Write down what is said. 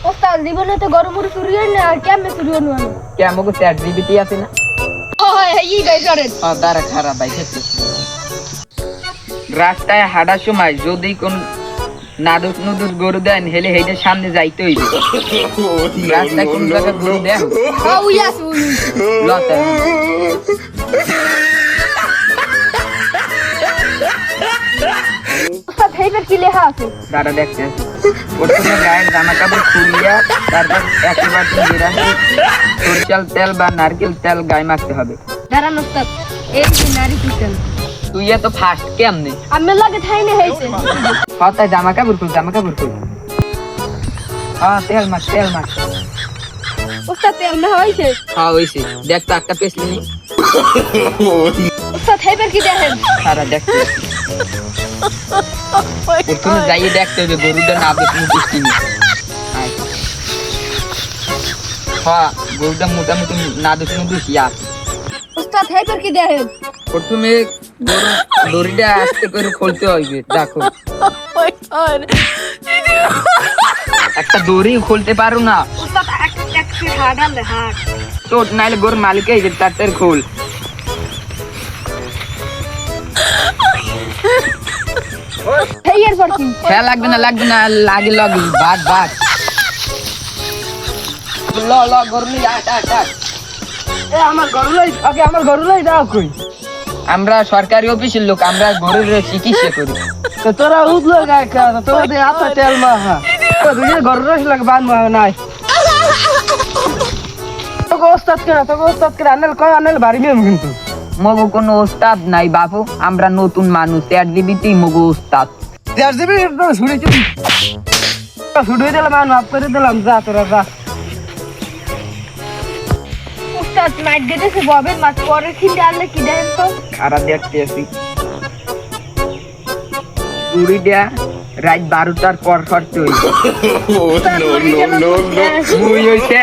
ওস্তাদ জীবনে তো গরমুড়ি চুরি হয় না আর কেমনে চুরি হনো কেমন করে চ্যাট জিপিটি আছে না এই ভাই করেন দাঁড়া খারাপ ভাই রাস্তায় হাঁটার সময় যদি কোন নাদুস নুদুস গরু দেন হেলে হেইটার সামনে যাইতে হইবে রাস্তায় কোন জায়গায় গরু দেন উই আছে উই লতা ওস্তাদ হেইবার কি লেখা আছে দাঁড়া দেখতে প্রথমে গায়ের জামা কাপড় খুলিয়া তারপর একেবারে নিরামিষ সরিষার তেল বা নারকেল তেল গায়ে মাখতে হবে দাঁড়ান ওস্তাদ এই যে নারী কিচেন তুই এত ফাস্ট কেমনে আমি লাগে থাইনে হইছে হতায় জামা কাপড় খুল হ্যাঁ তেল মাখ ওস্তাদ তেল না হইছে হ্যাঁ হইছে দেখ তো একটা পেছলি নি ওস্তাদ হেইবার কি দেখেন সারা দেখতে প্রথমে যাইয়ে দেখতে হবে গরুটা না দেখুন বুঝতিনি হ্যাঁ গরুটা মোটামুটি না দেখুন বুঝিয়া ওস্তাদ হেইবার কি দেখেন প্রথমে দড়িটা আস্তে করে খুলতে হইবে দেখো একটা দড়ি খুলতে পারো না ওস্তাদ এক হাড়ালে হাড় তো নাইলে গরুর মালিক এই তার খোল হেইয়ার পর কি খেয়া লাগবে না লাগে বাদ ল গরু নিয়ে আট আমার গরু লই দাও কই আমরা সরকারি অফিসের লোক আমরা গরুর চিকিৎসা করি তো তোরা উঠলো গায় কা তোরা দে আতা তেল মাহা তো দুই গরু রস লাগ বান মা নাই তো ওস্তাদ কে আনল কয় আনল বাড়ি মেম কিন্তু মগো কোনো ওস্তাদ নাই বাপু আমরা নতুন মানুষ চ্যাট জিপিটি মগো ওস্তাদ যার দিবি ছুড়ে চুরি ছুড়ে দিলাম আর মাফ করে দিলাম যা তোরা যা উস্তাদ নাইট গেটেছে ববের মাছ পরে খিদে আনলে কি দেন তো আর দেখতে আছি চুরি দেয়া রাত 12টার পর করতে হইবে মুই হইছে